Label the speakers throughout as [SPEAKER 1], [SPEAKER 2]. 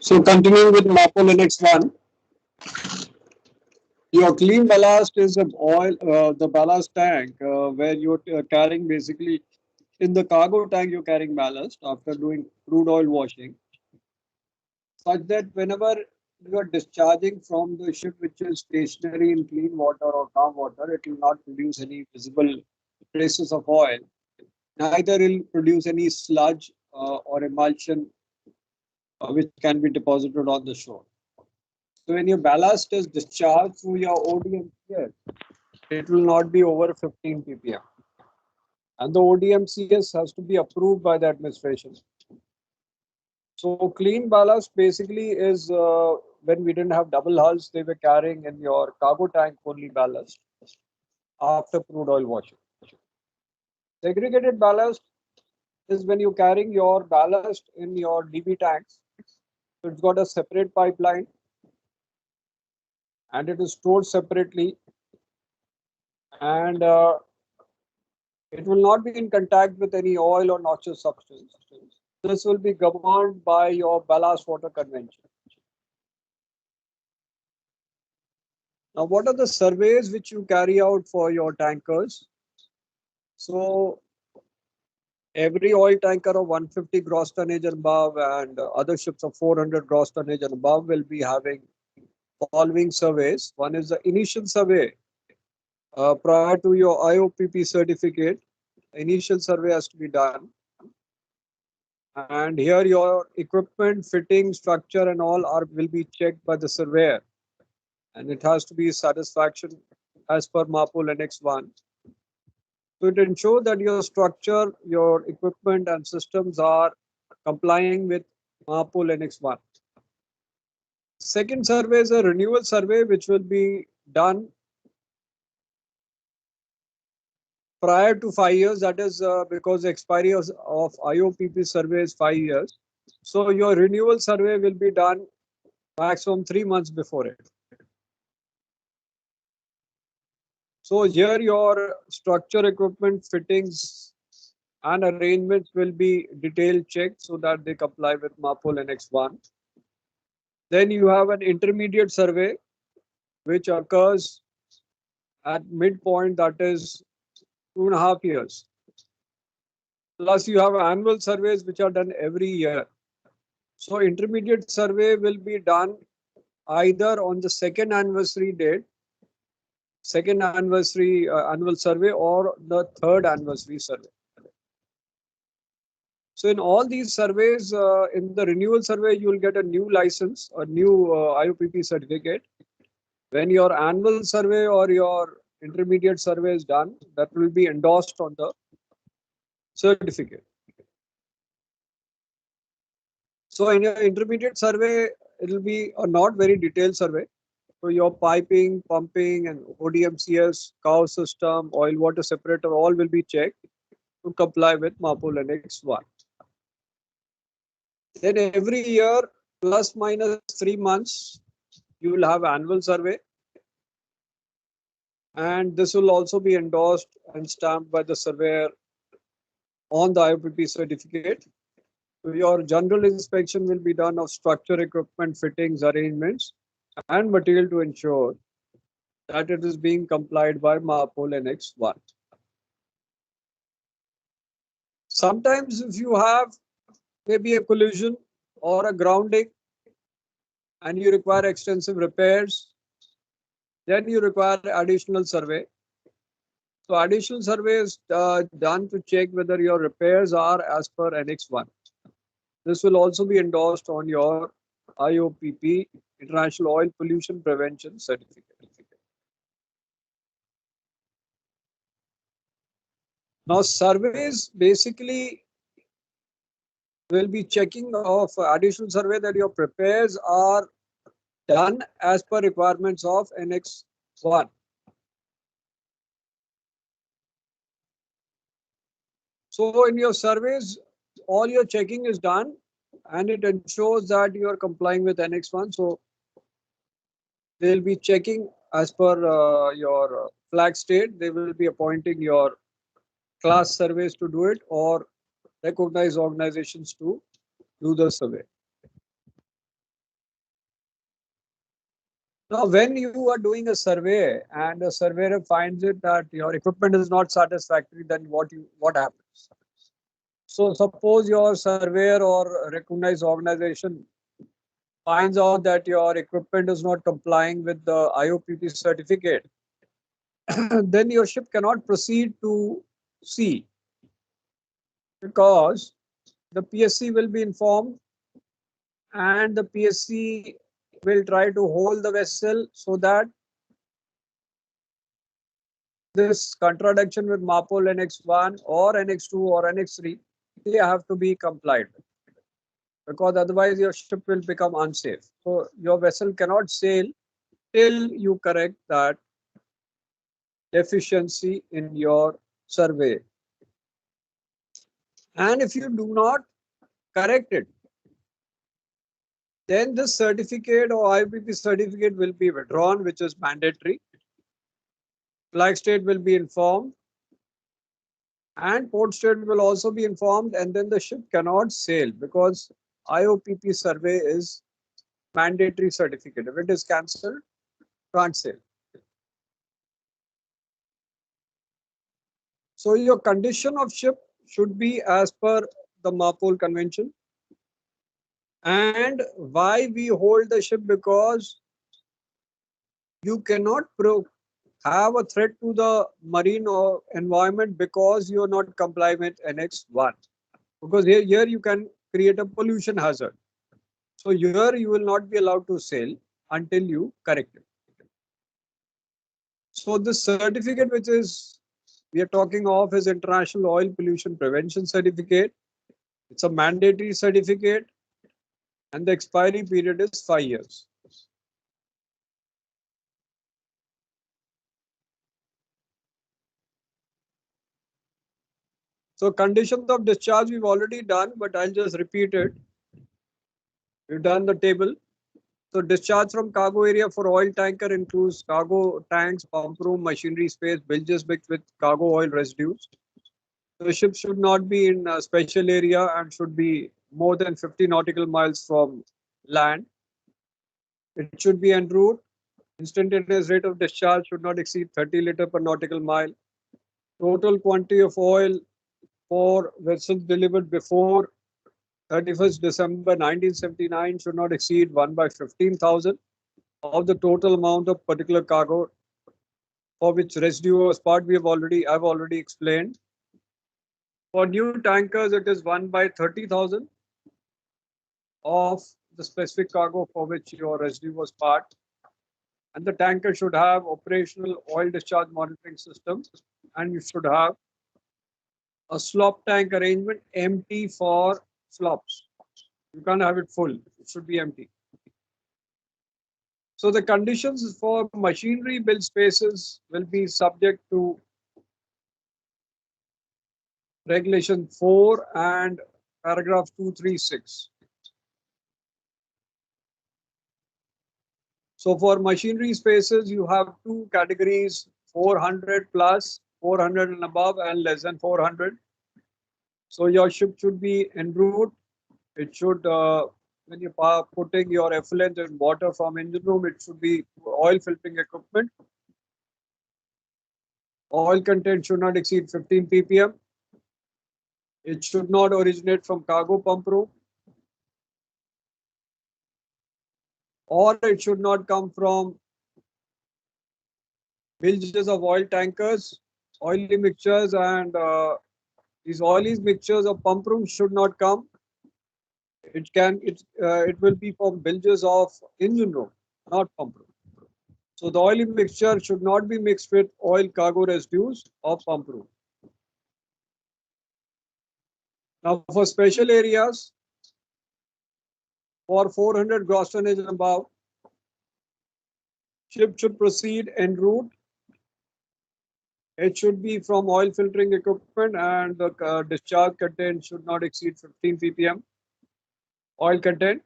[SPEAKER 1] So continuing with MAPO Linux 1, your clean ballast is of oil, the ballast tank where you're carrying basically in the cargo tank you're carrying ballast after doing crude oil washing, such that whenever you are discharging from the ship which is stationary in clean water or calm water, it will not produce any visible traces of oil. Neither will produce any sludge or emulsion which can be deposited on the shore. So when your ballast is discharged through your ODMCS, it will not be over 15 ppm. And the ODMCS has to be approved by the administration. So clean ballast basically is when we didn't have double hulls, they were carrying in your cargo tank only ballast after crude oil washing. Segregated ballast is when you're carrying your ballast in your DB tanks. So it's got a separate pipeline and it is stored separately, and it will not be in contact with any oil or noxious substance. This will be governed by your ballast water convention. Now, what are the surveys which you carry out for your tankers? So, every oil tanker of 150 gross tonnage and above and other ships of 400 gross tonnage and above will be having following surveys. One is the initial survey prior to your IOPP certificate. Initial survey has to be done. And here your equipment, fitting, structure and all will be checked by the surveyor. And it has to be satisfaction as per MAPO Linux 1. So it ensures that your structure, your equipment and systems are complying with MAPO Linux 1. Second survey is a renewal survey which will be done prior to 5 years. That is because the expiry of IOPP survey is 5 years. So your renewal survey will be done maximum 3 months before it. So here your structure, equipment, fittings and arrangements will be detailed checked so that they comply with MAPO Linux 1. Then you have an intermediate survey which occurs at midpoint, that is 2.5 years. Plus you have annual surveys which are done every year. So intermediate survey will be done either on the second anniversary date, second anniversary annual survey, or the third anniversary survey. So in all these surveys, in the renewal survey, you will get a new license, a new IOPP certificate. When your annual survey or your intermediate survey is done, that will be endorsed on the certificate. So in your intermediate survey, it will be a not very detailed survey. So your piping, pumping and ODMCS, cow system, oil water separator, all will be checked to comply with MAPO Linux 1. Then every year, plus minus 3 months, you will have annual survey. And this will also be endorsed and stamped by the surveyor on the IOPP certificate. So your general inspection will be done of structure, equipment, fittings, arrangements, and material to ensure that it is being complied by MAPO Linux 1. Sometimes if you have maybe a collision or a grounding and you require extensive repairs, then you require additional survey. So additional survey is done to check whether your repairs are as per Annex 1. This will also be endorsed on your IOPP, International Oil Pollution Prevention Certificate. Now surveys basically will be checking of additional survey that your repairs are done as per requirements of Annex 1. So in your surveys, all your checking is done and it ensures that you are complying with Annex 1. So they'll be checking as per your flag state. They will be appointing your class surveys to do it or recognized organizations to do the survey. Now, when you are doing a survey and a surveyor finds it that your equipment is not satisfactory, then what happens? So suppose your surveyor or recognized organization finds out that your equipment is not complying with the IOPP certificate, then your ship cannot proceed to sea because the PSC will be informed and the PSC will try to hold the vessel so that this contradiction with MAPOL NX1 or NX2 or NX3, they have to be complied with because otherwise your ship will become unsafe. So your vessel cannot sail till you correct that deficiency in your survey. And if you do not correct it, then the certificate or IOPP certificate will be withdrawn, which is mandatory. Flag state will be informed and port state will also be informed, and then the ship cannot sail because IOPP survey is mandatory certificate. If it is cancelled, can't sail. So your condition of ship should be as per the MAPOL convention. And why we hold the ship? Because you cannot have a threat to the marine or environment because you are not complying with Annex 1. Because here you can create a pollution hazard. So here you will not be allowed to sail until you correct it. So the certificate which is we are talking of is International Oil Pollution Prevention Certificate. It's a mandatory certificate and the expiry period is 5 years. So conditions of discharge we've already done, but I'll just repeat it. We've done the table. So discharge from cargo area for oil tanker includes cargo tanks, pump room, machinery space, bilges mixed with cargo oil residues. The ship should not be in a special area and should be more than 50 nautical miles from land. It should be en route. Instantaneous rate of discharge should not exceed 30 liter per nautical mile. Total quantity of oil for vessels delivered before 31st December 1979 should not exceed 1 by 15,000 of the total amount of particular cargo for which residue was part. I've already explained. For new tankers, it is 1 by 30,000 of the specific cargo for which your residue was part. And the tanker should have operational oil discharge monitoring system, and you should have a slop tank arrangement empty for slops. You can't have it full, it should be empty. So the conditions for machinery build spaces will be subject to regulation 4 and paragraph 236. So for machinery spaces, you have two categories, 400 plus, 400 and above, and less than 400. So your ship should be en route. It should, when you are putting your effluent and water from engine room, it should be oil filtering equipment. Oil content should not exceed 15 ppm. It should not originate from cargo pump room. Or it should not come from bilges of oil tankers, oily mixtures, and these oily mixtures of pump room should not come. It will be from bilges of engine room, not pump room. So the oily mixture should not be mixed with oil cargo residues of pump room. Now for special areas, for 400 gross tonnage and above, ship should proceed en route. It should be from oil filtering equipment and the discharge content should not exceed 15 ppm. Oil content,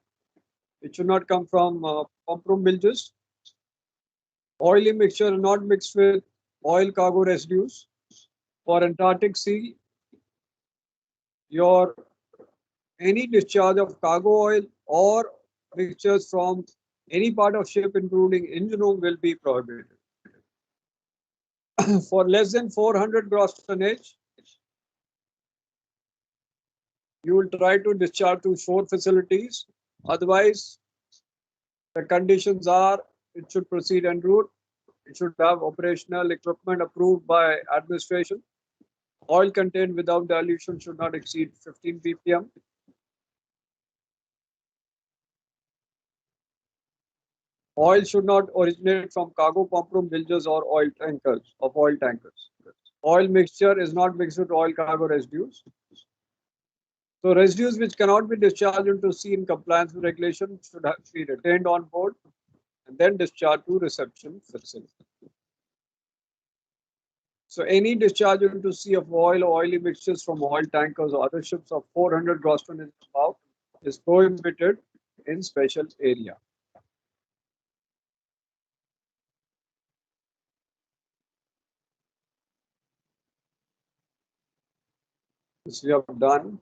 [SPEAKER 1] it should not come from pump room bilges. Oily mixture not mixed with oil cargo residues. For Antarctic Sea, your any discharge of cargo oil or mixtures from Any part of ship, including engine room, will be prohibited. For less than 400 gross tonnage, you will try to discharge to shore facilities. Otherwise, the conditions are it should proceed en route. It should have operational equipment approved by administration. Oil contained without dilution should not exceed 15 ppm. Oil should not originate from cargo pump room bilges or oil tankers. Oil mixture is not mixed with oil cargo residues. So residues which cannot be discharged into sea in compliance with regulation should be retained on board and then discharged to reception facility. So any discharge into sea of oil or oily mixtures from oil tankers or other ships of 400 gross tonnage above is prohibited in special area. This we have done.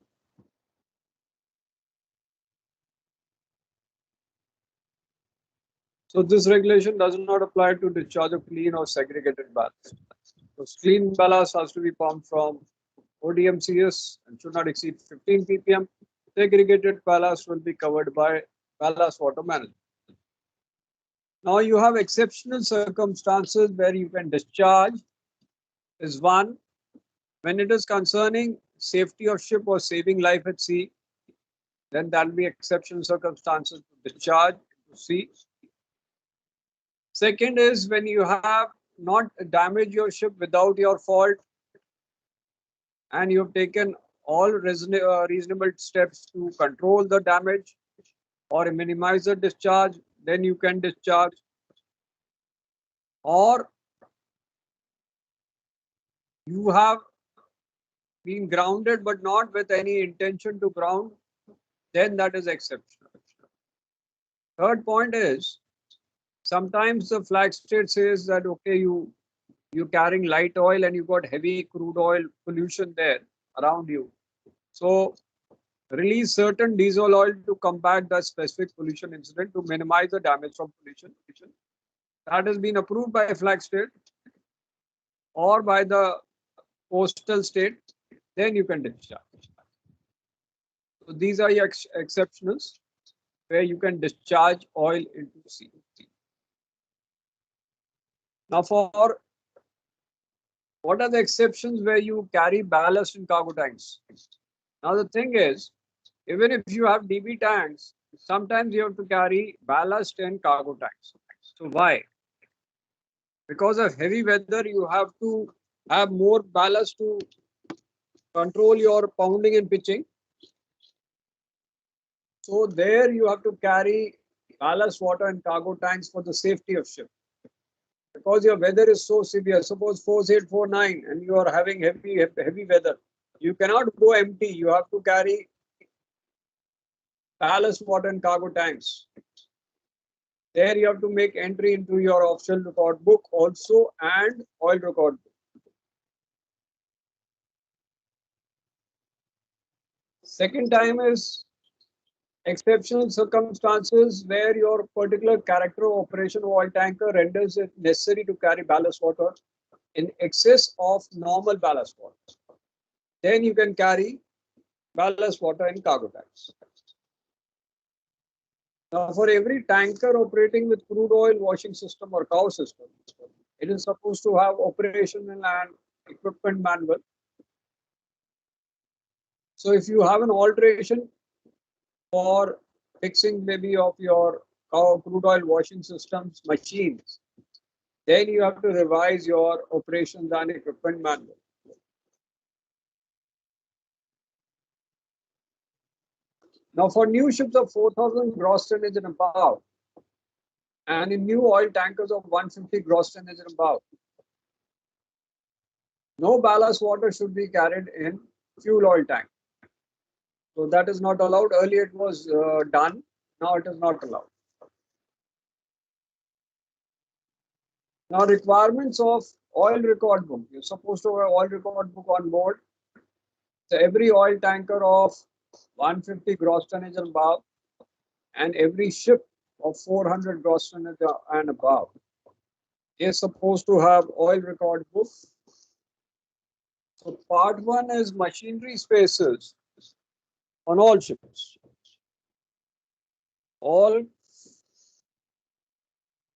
[SPEAKER 1] So this regulation does not apply to discharge of clean or segregated ballast. So clean ballast has to be pumped from ODMCS and should not exceed 15 ppm. Segregated ballast will be covered by ballast water management. Now you have exceptional circumstances where you can discharge is one, when it is concerning safety of ship or saving life at sea, then that will be exceptional circumstances to discharge to sea. Second is when you have not damaged your ship without your fault and you have taken all reasonable steps to control the damage or minimize the discharge, then you can discharge. Or you have been grounded but not with any intention to ground, then that is exceptional. Third point is sometimes the flag state says that okay, you're carrying light oil and you got heavy crude oil pollution there around you. So release certain diesel oil to combat the specific pollution incident to minimize the damage from pollution. That has been approved by a flag state or by the coastal state, then you can discharge. So these are your exceptions where you can discharge oil into sea. Now for what are the exceptions where you carry ballast in cargo tanks? Now the thing is, even if you have DB tanks, sometimes you have to carry ballast in cargo tanks. So why? Because of heavy weather, you have to have more ballast to control your pounding and pitching. So there you have to carry ballast water in cargo tanks for the safety of ship. Because your weather is so severe, suppose force 849 and you are having heavy weather, you cannot go empty. You have to carry ballast water in cargo tanks. There you have to make entry into your offshore record book also and oil record book. Second time is exceptional circumstances where your particular character of operation of oil tanker renders it necessary to carry ballast water in excess of normal ballast water. Then you can carry ballast water in cargo tanks. Now, for every tanker operating with crude oil washing system or cow system, it is supposed to have operational and equipment manual. So if you have an alteration for fixing maybe of your crude oil washing systems machines, then you have to revise your operations and equipment manual. Now for new ships of 4,000 gross tonnage and above, and in new oil tankers of 150 gross tonnage and above, no ballast water should be carried in fuel oil tank. So that is not allowed. Earlier it was done. Now it is not allowed. Now requirements of oil record book. You're supposed to have oil record book on board. So every oil tanker of 150 gross tonnage and above and every ship of 400 gross ton and above is supposed to have oil record book. So part one is machinery spaces on all ships. All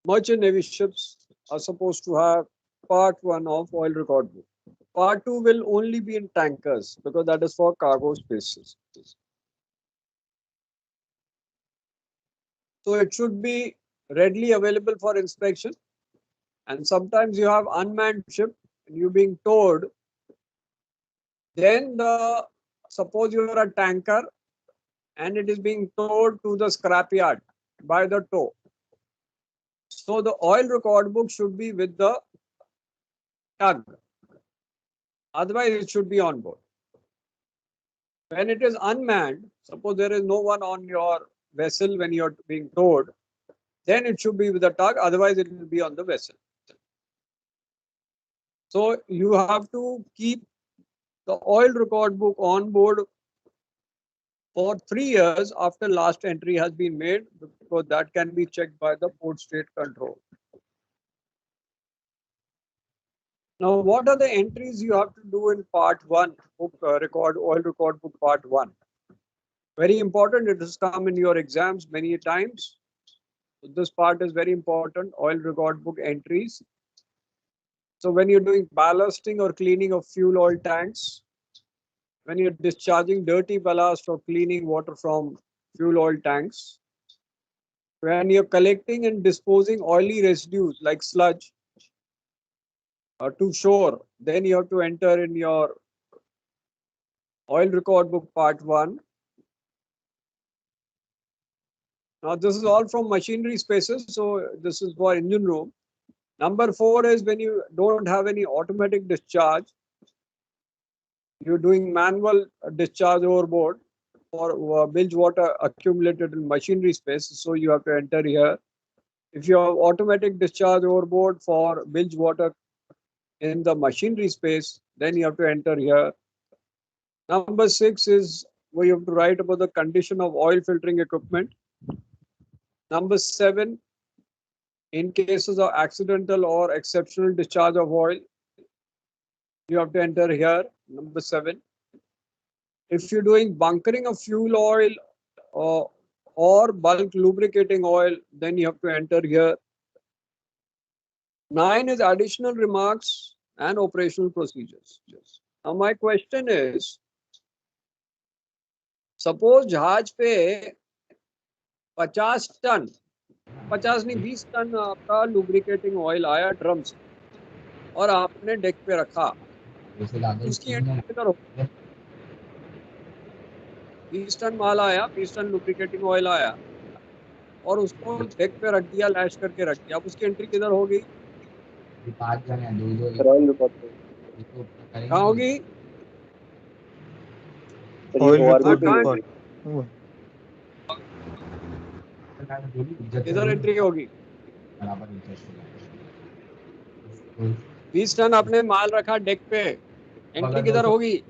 [SPEAKER 1] merchant navy ships are supposed to have part one of oil record book. Part two will only be in tankers because that is for cargo spaces. So it should be readily available for inspection. And sometimes you have unmanned ship and you being towed. Then suppose you are a tanker and it is being towed to the scrapyard by the tow. So the oil record book should be with the tug. Otherwise, it should be on board. When it is unmanned, suppose there is no one on your vessel when you are being towed, then it should be with the tug. Otherwise, it will be on the vessel. So you have to keep the oil record book on board for 3 years after last entry has been made, because that can be checked by the port state control. Now, what are the entries you have to do in part one, book oil record book part one? Very important. It has come in your exams many times. So this part is very important. Oil record book entries. So when you're doing ballasting or cleaning of fuel oil tanks, when you're discharging dirty ballast or cleaning water from fuel oil tanks, when you're collecting and disposing oily residues like sludge to shore, then you have to enter in your oil record book part one. Now this is all from machinery spaces, so this is for engine room. Number 4 is when you don't have any automatic discharge, you're doing manual discharge overboard for bilge water accumulated in machinery space, so you have to enter here. If you have automatic discharge overboard for bilge water in the machinery space, then you have to enter here. Number 6 is where you have to write about the condition of oil filtering equipment. Number 7, in cases of accidental or exceptional discharge of oil, you have to enter here, number 7. If you're doing bunkering of fuel oil or bulk lubricating oil, then you have to enter here. 9 is additional remarks and operational procedures. Now my question is, suppose जहाज पे 50 ton 50 नहीं 20 ton आपका lubricating oil आया drum से और आपने deck पे रखा, उसकी एंट्री किधर हो? 20 टन माल आया, 20 टन लुब्रिकेटिंग ऑयल आया और उसको डेक पे रख दिया, लैश करके रख दिया, अब उसकी एंट्री किधर होगी?
[SPEAKER 2] 5 जन है, 2
[SPEAKER 1] कहाँ होगी? किधर एंट्री होगी? 20 टन आपने माल रखा डेक पे, एंट्री किधर होगी?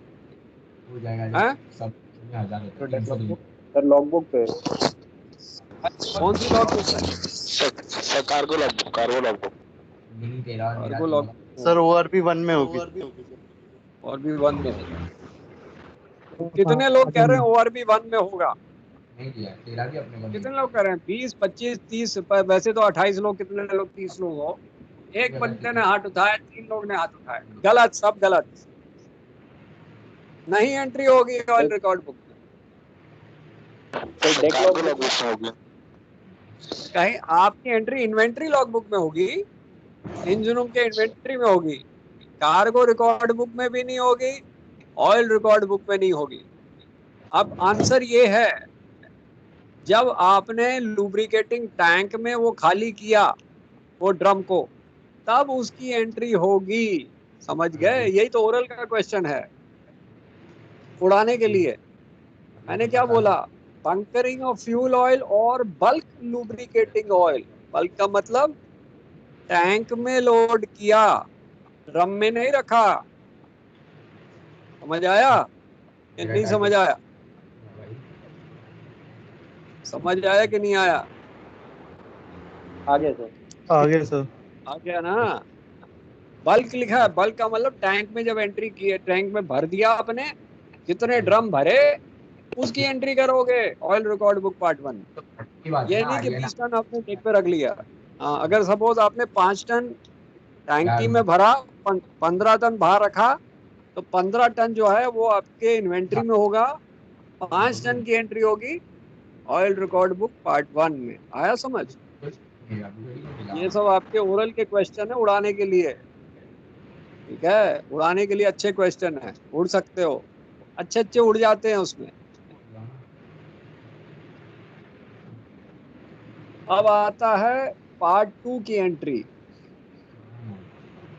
[SPEAKER 3] लॉगबुक पे।
[SPEAKER 1] कौन सी लॉगबुक है?
[SPEAKER 3] Sir cargo logbook
[SPEAKER 4] sir ORP 1 में होगी।
[SPEAKER 1] ORP 1 में होगा। कितने लोग कह रहे हैं ORP 1 में होगा? कितने लोग कह रहे हैं? 20, 25, 30, वैसे तो 28 लोग, कितने लोग? 30 लोग हो। एक बंदे ने हाथ उठाया, 3 लोग ने हाथ उठाया। गलत, सब गलत। नहीं एंट्री होगी ऑयल रिकॉर्ड बुक में। कहीं आपकी एंट्री इन्वेंट्री लॉग बुक में होगी, इंजन रूम के इन्वेंट्री में होगी, कार्गो रिकॉर्ड बुक में भी नहीं होगी, ऑयल रिकॉर्ड बुक में नहीं होगी। अब आंसर ये है, जब आपने लुब्रिकेटिंग टैंक में वो खाली किया वो ड्रम को, तब उसकी एंट्री होगी। समझ गए? यही तो ओरल का क्वेश्चन है, उड़ाने के लिए। मैंने क्या बोला? बंकरिंग ऑफ फ्यूल ऑयल और बल्क लुब्रिकेटिंग ऑयल। बल्क का मतलब टैंक में लोड किया, ड्रम में नहीं रखा। समझ आया? नहीं समझ आया? समझ आया कि नहीं आया? आगे सर,
[SPEAKER 4] आगे सर।
[SPEAKER 1] आ गया ना। बल्क लिखा है, बल्क का मतलब टैंक में जब एंट्री की है, टैंक में भर दिया आपने, जितने ड्रम भरे उसकी एंट्री करोगे ऑयल रिकॉर्ड बुक पार्ट 1।
[SPEAKER 2] की बात है
[SPEAKER 1] ये
[SPEAKER 2] ना,
[SPEAKER 1] नहीं कि
[SPEAKER 2] ये ना
[SPEAKER 1] 20 टन आपने डेक पे रख लिया। हाँ, अगर सपोज आपने 5 टन टैंकी
[SPEAKER 2] यार,
[SPEAKER 1] में भरा, 15 टन बाहर रखा, तो 15 टन जो है वो आपके इन्वेंट्री में होगा, 5 टन की एंट्री होगी ऑयल रिकॉर्ड बुक पार्ट 1 में। आया समझ? ये सब आपके ओरल के क्वेश्चन है, उड़ाने के लिए। ठीक है, उड़ाने के लिए अच्छे क्वेश्चन है, उड़ सकते हो, अच्छे अच्छे उड़ जाते हैं उसमें। अब आता है पार्ट 2 की एंट्री।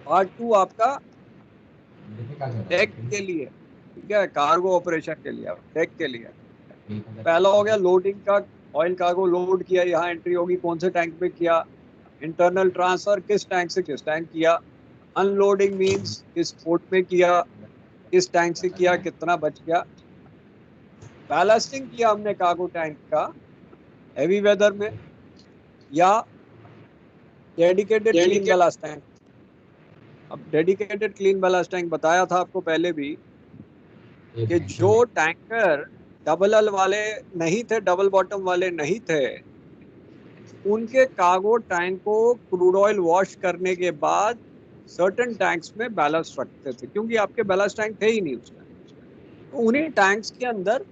[SPEAKER 1] पार्ट 2 आपका डेक के लिए, ठीक है, कार्गो ऑपरेशन के लिए, डेक के लिए। पहला हो गया लोडिंग का, ऑयल कार्गो लोड किया, यहाँ एंट्री होगी कौन से टैंक में किया, इंटरनल ट्रांसफर किस टैंक से किस टैंक किया, अनलोडिंग मींस किस पोर्ट में किया, किस टैंक से किया, कितना बच गया। बैलास्टिंग किया हमने कार्गो टैंक का हैवी वेदर में, या डेडिकेटेड क्लीन बैलास्ट टैंक। अब डेडिकेटेड क्लीन बैलास्ट टैंक बताया था आपको पहले भी कि जो टैंकर डबल एल वाले नहीं थे, डबल बॉटम वाले नहीं थे, उनके कार्गो टैंक को क्रूड ऑयल वॉश करने के बाद सर्टेन टैंक्स में बैलेंस रखते थे, क्योंकि आपके बैलेंस टैंक थे ही नहीं उसमें। तो उन्हीं टैंक्स के अंदर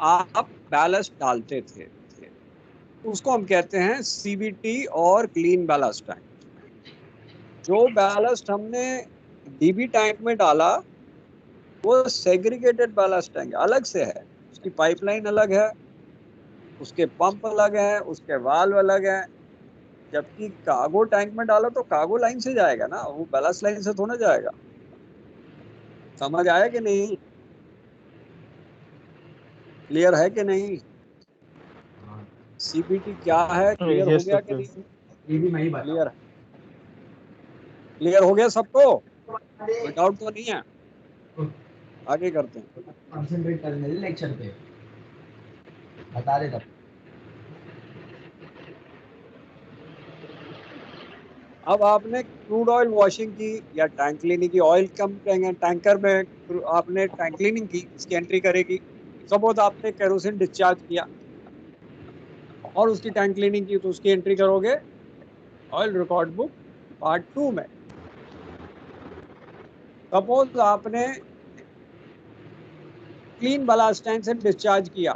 [SPEAKER 1] आप बैलेंस डालते थे, उसको हम कहते हैं सीबीटी और क्लीन बैलेंस टैंक। जो बैलेंस हमने डीबी टैंक में डाला वो सेग्रीगेटेड बैलेंस टैंक अलग से है, उसकी पाइपलाइन अलग है, उसके पंप अलग है, उसके वाल्व अलग है। जबकि कार्गो टैंक में डालो तो कार्गो लाइन से जाएगा ना, वो बैलेंस लाइन से थोड़ा जाएगा। समझ आया कि नहीं? क्लियर है कि नहीं? सीबीटी क्या है, क्लियर हो
[SPEAKER 4] यस
[SPEAKER 1] गया कि
[SPEAKER 4] सर।
[SPEAKER 1] नहीं?
[SPEAKER 2] ये भी मैं ही बता
[SPEAKER 1] क्लियर, क्लियर हो गया सबको? कोई डाउट तो नहीं है? आगे करते हैं।
[SPEAKER 2] कंसंट्रेट करने दे लेक्चर पे, बता दे तब।
[SPEAKER 1] अब आपने क्रूड ऑयल वॉशिंग की या टैंक क्लीनिंग की, ऑयल कम टैंकर में आपने टैंक क्लीनिंग की, इसकी एंट्री करेगी। सपोज आपने केरोसिन डिस्चार्ज किया और उसकी टैंक क्लीनिंग की, तो उसकी एंट्री करोगे ऑयल रिकॉर्ड बुक पार्ट 2 में। सपोज आपने क्लीन बैलास्ट टैंक से डिस्चार्ज किया,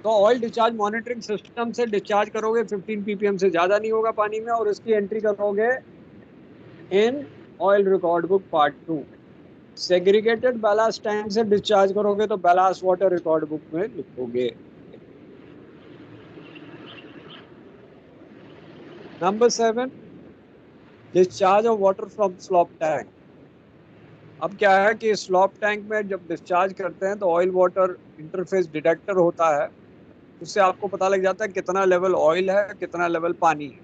[SPEAKER 1] तो ऑयल डिस्चार्ज मॉनिटरिंग सिस्टम से डिस्चार्ज करोगे, 15 ppm से ज्यादा नहीं होगा पानी में, और इसकी एंट्री करोगे in oil record book part 2। Segregated ballast tank से डिस्चार्ज करोगे तो बैलास्ट वाटर रिकॉर्ड बुक में लिखोगे। Number 7, discharge of water from slope tank. अब क्या है कि स्लॉप टैंक में जब डिस्चार्ज करते हैं तो ऑयल वाटर इंटरफेस डिटेक्टर होता है, उससे आपको पता लग जाता है कितना लेवल ऑयल है, कितना लेवल पानी है।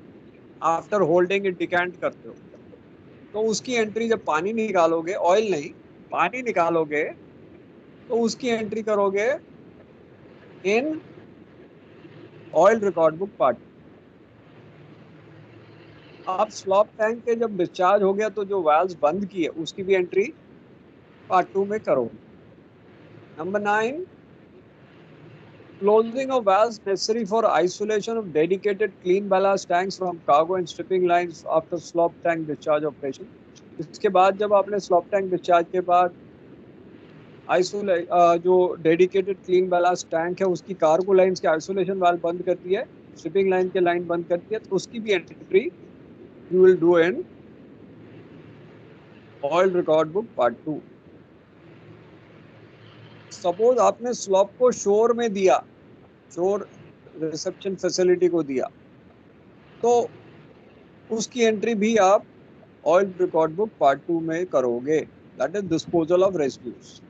[SPEAKER 1] आफ्टर होल्डिंग इट डिकैंट करते हो, तो उसकी एंट्री जब पानी निकालोगे, ऑयल नहीं पानी निकालोगे, तो उसकी एंट्री करोगे in oil record book part. आप स्लॉप टैंक के जब डिस्चार्ज हो गया तो जो वाल्व्स बंद किए उसकी भी एंट्री पार्ट 2 में करोगे। Number 9, closing of valves necessary for isolation of dedicated clean ballast tanks from cargo and shipping lines after slop tank discharge operation। इसके बाद जब आपने स्लॉप टैंक डिस्चार्ज के बाद आइसोलेट जो डेडिकेटेड क्लीन बैलास्ट टैंक है उसकी कार्गो लाइंस के आइसोलेशन वाल्व बंद कर दिया है, शिपिंग लाइन के लाइन बंद कर दिया, तो उसकी भी entry you will do in oil record book part 2। Suppose आपने स्लॉप को शोर में दिया, शोर रिसेप्शन फैसिलिटी को दिया, तो उसकी एंट्री भी आप ऑयल रिकॉर्ड बुक पार्ट 2 में करोगे, that is disposal of residues.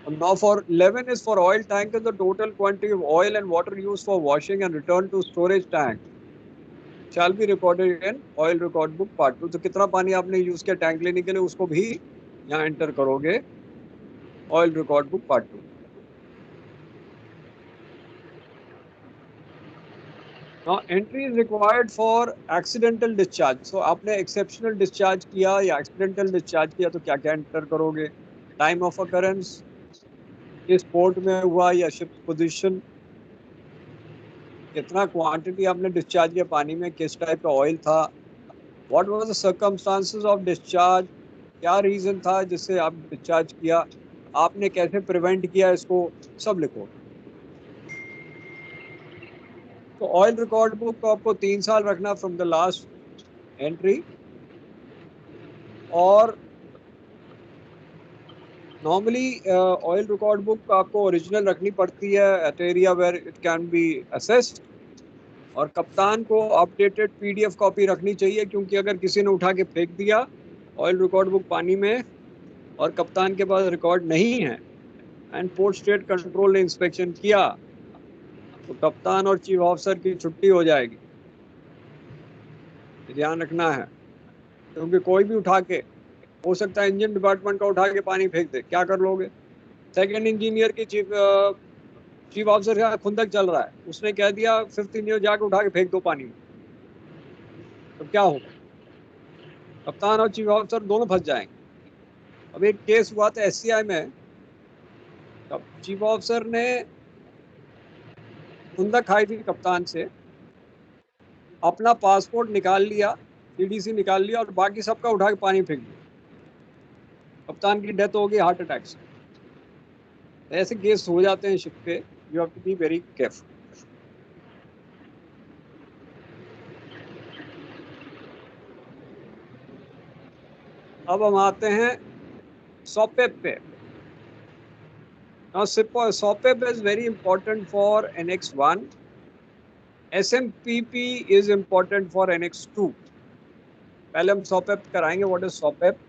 [SPEAKER 1] Now for 11 is for oil tank, the total quantity of oil and water used for washing and return to storage tank shall be recorded in oil record book part 2। तो कितना पानी आपने use किया tank लेने के लिए उसको भी यहाँ एंटर करोगे oil record book part 2। Now entry is required for accidental discharge. So आपने exceptional discharge किया या accidental discharge किया तो क्या क्या enter करोगे? Time of occurrence, किस पोर्ट में हुआ या ship's position, कितना क्वांटिटी आपने डिस्चार्ज किया पानी में, किस टाइप का ऑयल था, what was the circumstances of discharge, क्या रीजन था जिससे आप डिस्चार्ज किया, आपने कैसे प्रिवेंट किया, इसको सब लिखो। तो ऑयल रिकॉर्ड बुक को आपको 3 साल रखना फ्रॉम द लास्ट एंट्री, और नॉर्मली ऑयल रिकॉर्ड बुक आपको ओरिजिनल रखनी पड़ती है at area where it can be assessed, और कप्तान को अपडेटेड पीडीएफ कॉपी रखनी चाहिए, क्योंकि अगर किसी ने उठा के फेंक दिया ऑयल रिकॉर्ड बुक पानी में और कप्तान के पास रिकॉर्ड नहीं है एंड पोर्ट स्टेट कंट्रोल ने इंस्पेक्शन किया तो कप्तान और चीफ ऑफिसर की छुट्टी हो जाएगी, ध्यान रखना है। क्योंकि कोई भी उठा के, हो सकता है इंजन डिपार्टमेंट का उठा के पानी फेंक दे, क्या कर लोगे? सेकंड इंजीनियर की चीफ ऑफिसर का खुंदक चल रहा है, उसने कह दिया फिफ्थ इंजीनियर जाके उठा के फेंक दो पानी में, तो क्या होगा? कप्तान और चीफ ऑफिसर दोनों फंस जाएंगे। अब एक केस हुआ था एससीआई में, चीफ ऑफिसर ने खुंदक खाई थी कप्तान से, अपना पासपोर्ट निकाल लिया, सीडीसी निकाल लिया और बाकी सबका उठा के पानी फेंक दिया, कप्तान की डेथ हो गई हार्ट अटैक से। ऐसे केस हो जाते हैं शिप पे, you have to be very careful. अब हम आते हैं SOPEP पे। Now SOPEP is very important for NX1. SMPP is important for NX2. पहले हम SOPEP कराएंगे। What is SOPEP?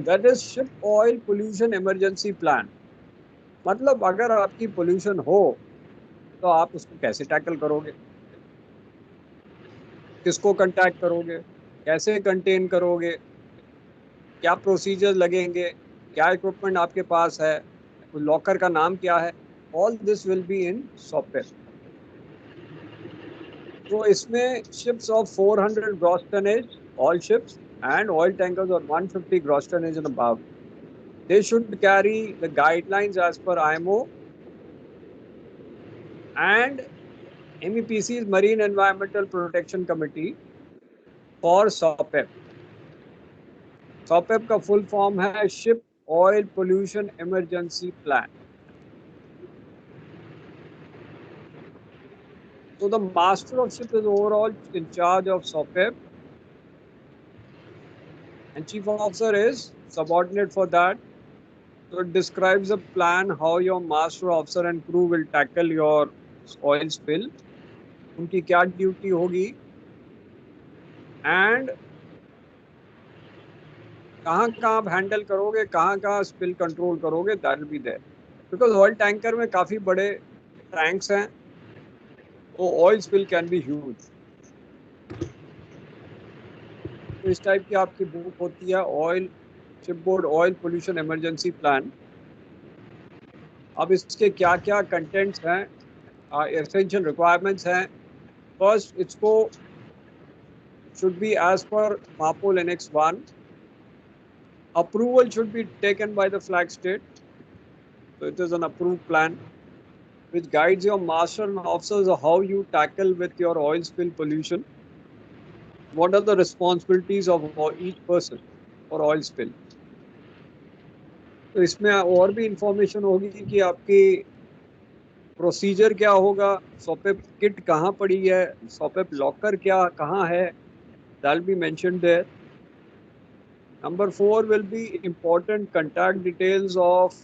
[SPEAKER 1] That is Ship Oil Pollution Emergency Plan. मतलब अगर आपकी पोल्यूशन हो तो आप उसको कैसे टैकल करोगे, किसको कंटैक्ट करोगे, कैसे कंटेन करोगे, क्या प्रोसीजर लगेंगे, क्या इक्विपमेंट आपके पास है, लॉकर का नाम क्या है, all this will be in SOPEP. तो इसमें ships of 400 gross tonnage, all ships, and oil tankers of 150 gross tonnage and above, they should carry the guidelines as per IMO and MEPC's Marine Environmental Protection Committee for SOPEP. SOPEP का full form है Ship Oil Pollution Emergency Plan. So the master of ship is overall in charge of SOPEP, and chief officer is subordinate for that. So it describes a plan how your master officer and crew will tackle your oil spill, उनकी क्या duty होगी, and कहाँ कहाँ आप handle करोगे, कहाँ कहाँ spill control करोगे, that will be there. Because oil tanker में काफ़ी बड़े टैंक्स हैं, तो oil spill can be huge. तो इस टाइप की आपकी बुक होती है, oil ship board oil pollution emergency plan. अब इसके क्या क्या कंटेंट्स हैं, एसेंशियल रिक्वायरमेंट्स हैं। फर्स्ट, इसको should be as per MAPOL NX1. Approval should be taken by the flag state. So it is an approved plan which guides your master and officers of how you tackle with your oil spill pollution. What are the responsibilities of each person for oil spill? तो इसमें और भी information होगी कि आपकी procedure क्या होगा, SOPEP kit कहाँ पड़ी है, SOPEP लॉकर क्या कहाँ है, that will be mentioned there. Number 4 will be important contact details of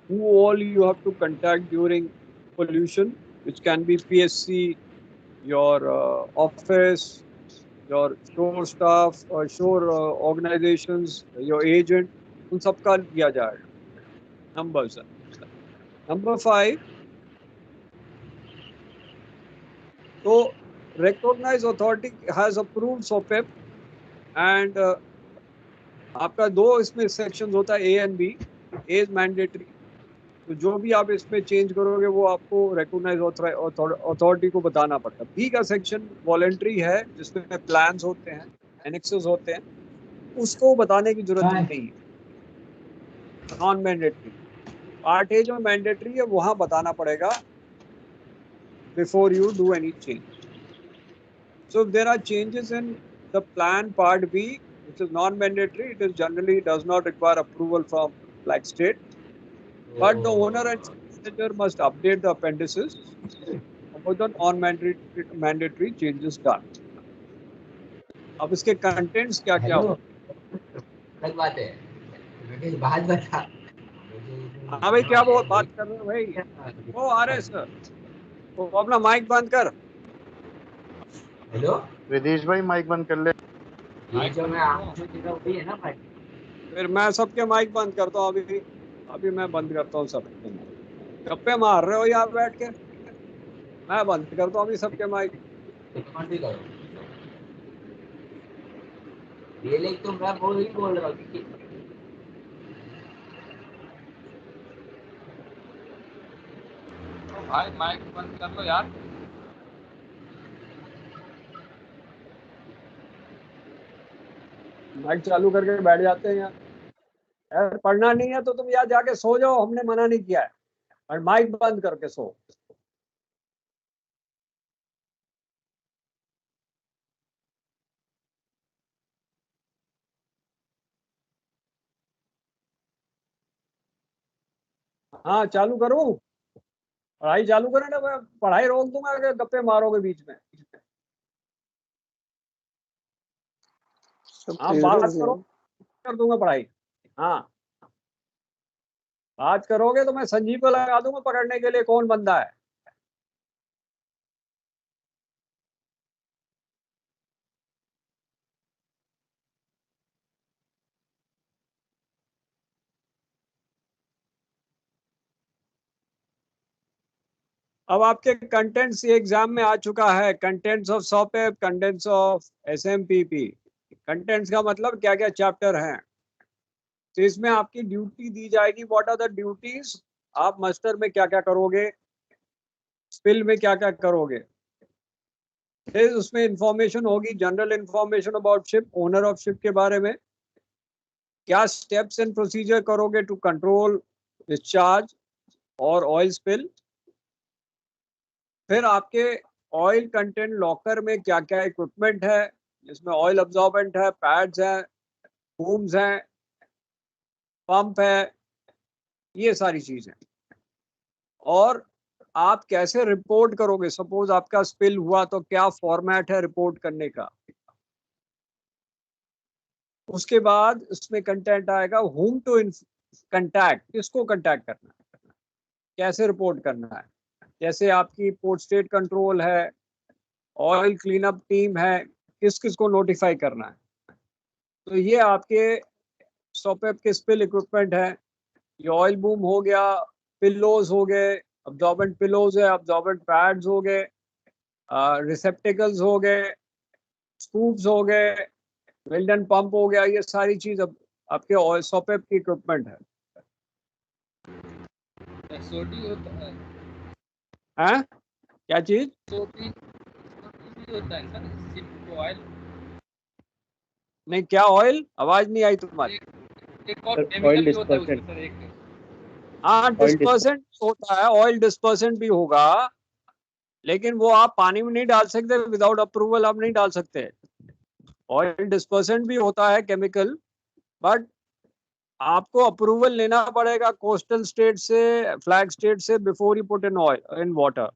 [SPEAKER 1] who all you have to contact during pollution, which can be PSC, your office, your shore staff, shore organizations, your agent, उन सबका दिया जाएगा numbers. Number 5, so recognized authority has approved SOPEP, and आपका दो इसमें sections होता है, A and B. A is mandatory, तो जो भी आप इसमें चेंज करोगे वो आपको रिकॉग्नाइज अथॉरिटी को बताना पड़ता है। बी का सेक्शन वॉलेंट्री है, जिसमें प्लान्स होते हैं, एनेक्सेस होते हैं, उसको बताने की जरूरत नहीं है, नॉन मैंडेटरी। पार्ट ए जो मैंडेटरी है वहां बताना पड़ेगा before you do any change. So if there are changes in the plan part B, which is non-mandatory, it is generally does not require approval from flag state, but the owner and manager must update the appendices about the non-mandatory changes done. अब इसके contents क्या क्या
[SPEAKER 2] hello,
[SPEAKER 1] हो?
[SPEAKER 2] अलग बात है, मुझे बात बता।
[SPEAKER 1] हाँ भाई, क्या बात कर रहे हो भाई? ओ आ रहे सर, तो अपना माइक बंद कर।
[SPEAKER 2] हेलो,
[SPEAKER 4] विदेश भाई माइक बंद कर ले।
[SPEAKER 2] ये जो मैं आपको जो चीज़ हुई है ना भाई,
[SPEAKER 1] फिर मैं सबके माइक बंद करता हूँ। अभी मैं बंद करता हूँ सबके माइक। गप्पे मार रहे हो यहाँ बैठ के? मैं बंद करता हूँ अभी सबके माइक।
[SPEAKER 2] तो कौन सी करो? ये लेक तो मैं वो ही बोल रहा हूँ कि
[SPEAKER 5] भाई माइक बंद कर लो यार।
[SPEAKER 1] माइक चालू करके बैठ जाते हैं यार। यार पढ़ना नहीं है तो तुम यहाँ जाके सो जाओ, हमने मना नहीं किया है, और माइक बंद करके सो। हाँ चालू करूँ? पढ़ाई चालू करें ना, मैं पढ़ाई रोक दूंगा अगर गप्पे मारोगे बीच में। हाँ बात करो, कर दूंगा पढ़ाई। हाँ बात करोगे तो मैं संजीव को लगा दूंगा पकड़ने के लिए कौन बंदा है। अब आपके कंटेंट्स ये एग्जाम में आ चुका है, contents of SOPEP, contents of SMPP. Contents का मतलब क्या क्या चैप्टर हैं, तो इसमें आपकी ड्यूटी दी जाएगी। व्हाट आर द ड्यूटीज, आप मास्टर में क्या क्या करोगे, स्पिल में क्या क्या करोगे। फिर उसमें इंफॉर्मेशन होगी, general information about ship, owner of ship के बारे में, क्या स्टेप्स एंड प्रोसीजर करोगे टू कंट्रोल डिस्चार्ज और ऑयल स्पिल। फिर आपके ऑयल कंटेंट लॉकर में क्या क्या इक्विपमेंट है, जिसमें ऑयल अब्जॉर्बेंट है, पैड्स हैं, बूम्स हैं, पंप है, ये सारी चीजें। और आप कैसे रिपोर्ट करोगे, सपोज आपका स्पिल हुआ तो क्या फॉर्मेट है रिपोर्ट करने का। उसके बाद इसमें कंटेंट आएगा होम टू कंटैक्ट, किसको कंटैक्ट करना है, कैसे रिपोर्ट करना है। जैसे आपकी पोर्ट स्टेट कंट्रोल है, ऑयल क्लीन अप टीम है, किस किस को नोटिफाई करना है। तो ये आपके सॉपेप के स्पिल इक्विपमेंट है। ये ऑयल बूम हो गया, पिल्लोज हो गए, अब्जॉर्बेंट पिल्लोज है, अब्जॉर्बेंट पैड्स हो गए, रिसेप्टिकल्स हो गए, स्कूप्स हो गए, वेल्डन पंप हो गया। ये सारी चीज अब आपके ऑयल सॉपेप की इक्विपमेंट है।
[SPEAKER 5] एसओटी होता है,
[SPEAKER 1] हैं? क्या चीज?
[SPEAKER 5] एसओटी भी होता है सर, शिप ऑयल।
[SPEAKER 1] नहीं, क्या ऑयल? आवाज नहीं आई तुम्हारी।
[SPEAKER 5] एक और केमिकल भी होता है उसमें सर, एक
[SPEAKER 1] हाँ डिस्पर्सेंट होता है, ऑयल डिस्पर्सेंट भी होगा, लेकिन वो आप पानी में नहीं डाल सकते, विदाउट अप्रूवल आप नहीं डाल सकते। ऑयल डिस्पर्सेंट भी होता है केमिकल, बट आपको अप्रूवल लेना पड़ेगा कोस्टल स्टेट से, फ्लैग स्टेट से, before you put in oil in water.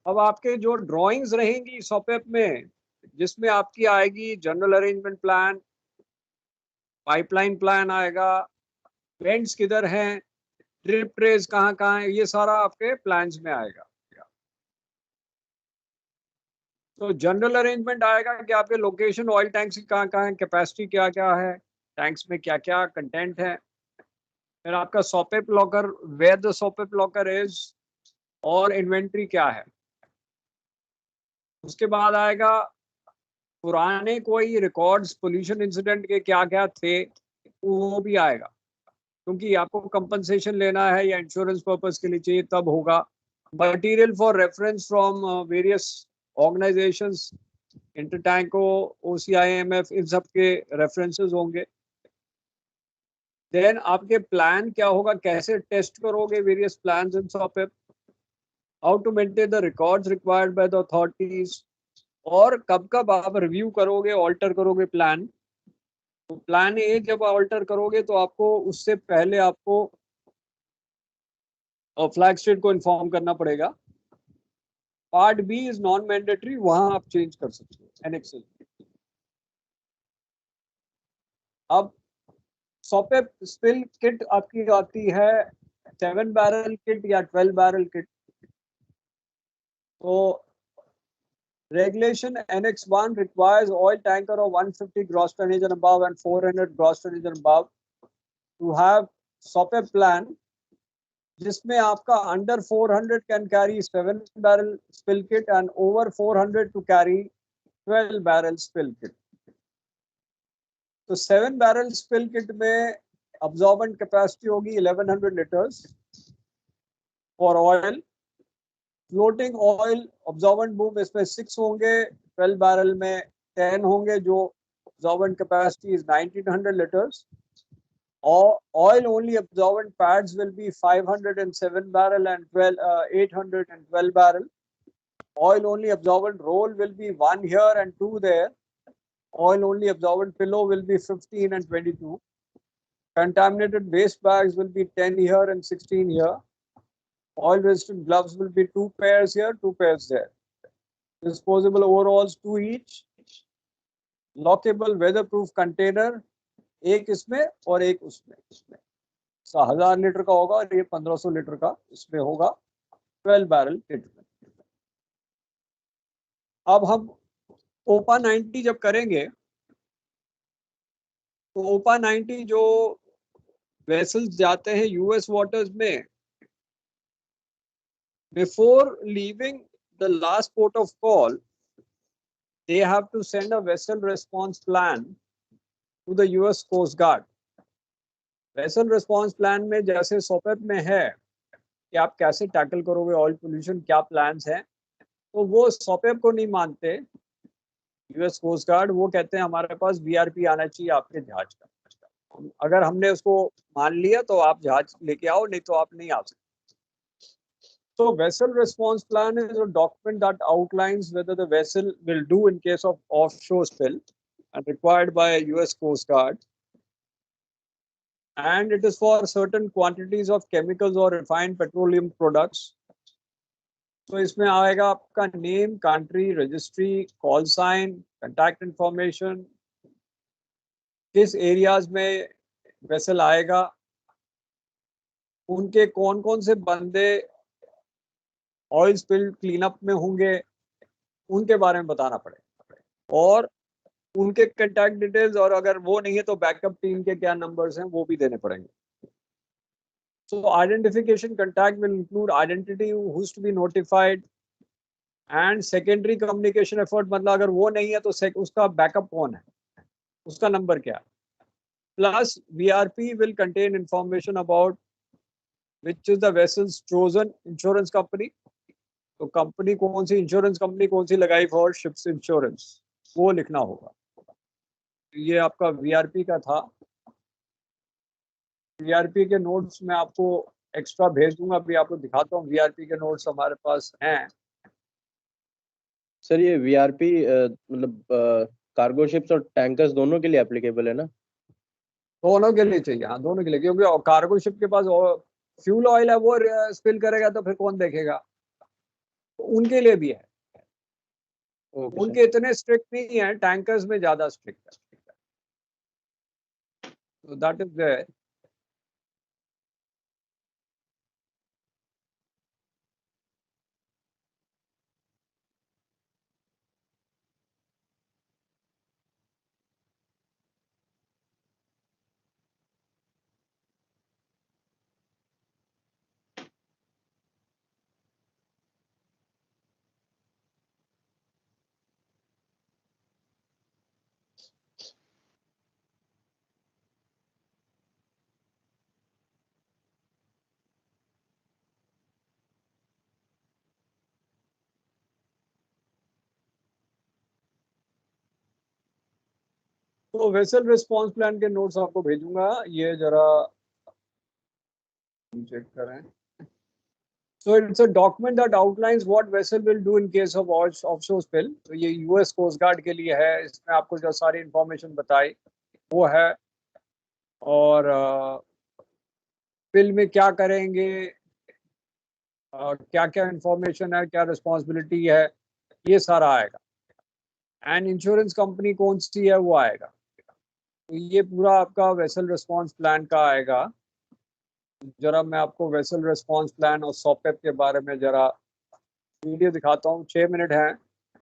[SPEAKER 1] अब आपके जो ड्राइंग्स रहेंगी सॉपेप में, जिसमें आपकी आएगी general arrangement plan, pipeline plan आएगा, वेंट्स किधर हैं, ड्रिप ट्रेस कहाँ कहाँ है, ये सारा आपके प्लान्स में आएगा। तो जनरल अरेंजमेंट आएगा कि आपके लोकेशन ऑयल टैंक्स की कहाँ कहाँ है, कैपेसिटी क्या क्या है, टैंक्स में क्या क्या कंटेंट है। फिर आपका SOPEP locker, where the SOPEP locker is, और इन्वेंट्री क्या है। उसके बाद आएगा पुराने कोई रिकॉर्ड्स पोल्यूशन इंसिडेंट के क्या क्या थे वो भी आएगा, क्योंकि आपको कंपनसेशन लेना है या इंश्योरेंस पर्पस के लिए चाहिए तब होगा। Material for reference from various organisations, Intertanko, OCIMF, इन सब के रेफरेंसेस होंगे। देन आपके प्लान क्या होगा, कैसे टेस्ट करोगे various plans in SOPEP, how to maintain the records required by the authorities, और कब कब आप रिव्यू करोगे, ऑल्टर करोगे प्लान। तो प्लान ए जब ऑल्टर करोगे तो आपको उससे पहले आपको फ्लैग स्टेट को इन्फॉर्म करना पड़ेगा। Part B is non mandatory, वहां आप चेंज कर सकते हो एनेक्सल। अब SOPEP स्पिल किट आपकी आती है 7 बैरल किट या 12 बैरल किट। तो regulation Annex 1 requires oil tanker of 150 gross tonnage and above and 400 gross tonnage and above to have SOPEP plan, जिसमें आपका under 400 can carry 7 barrel spill kit and over 400 to carry 12 barrel spill kit. तो 7 barrel spill kit में absorbent capacity होगी 1100 litres for oil. Floating oil absorbent boom इसमें 6 होंगे, 12 barrel में 10 होंगे, जो absorbent capacity is 1900 litres. Or oil only absorbent pads will be 507 barrel and 812 barrel. Oil only absorbent roll will be 1 here and 2 there. Oil only absorbent pillow will be 15 and 22. Contaminated waste bags will be 10 here and 16 here. Oil resistant gloves will be 2 pairs here, 2 pairs there. Disposable overalls 2 each. Lockable weatherproof container, एक इसमें और एक उसमें। 1000 litre का होगा और ये 1500 litre का इसमें होगा 12 बैरल किट में। अब हम OPA 90 जब करेंगे तो OPA 90 जो वेसल्स जाते हैं US वाटर्स में, before leaving the last port of call they have to send a vessel response plan to the US Coast Guard. Vessel response plan में जैसे SOPEP में है कि आप कैसे टैकल करोगे ऑयल पोल्यूशन, क्या प्लान्स हैं, तो वो SOPEP को नहीं मानते US कोस्ट गार्ड। वो कहते हैं हमारे पास VRP आना चाहिए आपके जहाज का। अगर हमने उसको मान लिया तो आप जहाज लेके आओ, नहीं तो आप नहीं आ सकते। So vessel response plan is a document that outlines whether the vessel will do in case of offshore spill and required by US Coast Guard. And it is for certain quantities of chemicals or refined petroleum products. तो इसमें आएगा आपका name, country, registry, call sign, contact information, किस areas में vessel आएगा, उनके कौन कौन से बंदे ऑयल स्पिल क्लीनअप में होंगे, उनके बारे में बताना पड़ेगा, और उनके कंटैक्ट डिटेल्स, और अगर वो नहीं है तो बैकअप टीम के क्या नंबर्स हैं वो भी देने पड़ेंगे। So identification contact will include identity who's to be notified and secondary communication effort, मतलब अगर वो नहीं है तो उसका बैकअप कौन है, उसका नंबर क्या है। Plus VRP will contain information about which is the vessel's chosen insurance company, तो कंपनी कौन सी, इंश्योरेंस कंपनी कौन सी लगाई फॉर शिप्स इंश्योरेंस, वो लिखना होगा। ये आपका VRP का था। VRP के नोट्स मैं आपको एक्स्ट्रा भेज दूंगा, अभी आपको दिखाता हूँ। VRP के नोट्स हमारे पास हैं।
[SPEAKER 6] सर ये VRP मतलब कार्गो शिप्स और टैंकर्स दोनों के लिए एप्लीकेबल है ना?
[SPEAKER 1] दोनों के लिए चाहिए, हाँ दोनों के लिए, क्योंकि कार्गो शिप के पास फ्यूल ऑयल है, वो स्पिल करेगा तो फिर कौन देखेगा, तो उनके लिए भी है।
[SPEAKER 6] ओके
[SPEAKER 1] उनके इतने स्ट्रिक्ट नहीं है, टैंकर्स में ज्यादा स्ट्रिक्ट है। तो दैट इज देयर। तो वेसल रिस्पॉन्स प्लान के नोट्स आपको भेजूंगा, ये जरा चेक करें. So it's a document that outlines what vessel will do in case of offshore spill. तो ये US कोस्ट गार्ड के लिए है, इसमें आपको जो सारी इंफॉर्मेशन बताई वो है. और स्पिल में क्या करेंगे, क्या क्या इंफॉर्मेशन है, क्या रिस्पॉन्सिबिलिटी है, ये सारा आएगा. एंड इंश्योरेंस कंपनी कौन सी है वो आएगा. तो ये पूरा आपका वेसल रिस्पॉन्स प्लान का आएगा. जरा मैं आपको वेसल रिस्पॉन्स प्लान और सॉपेप के बारे में जरा वीडियो दिखाता हूँ. 6 मिनट है.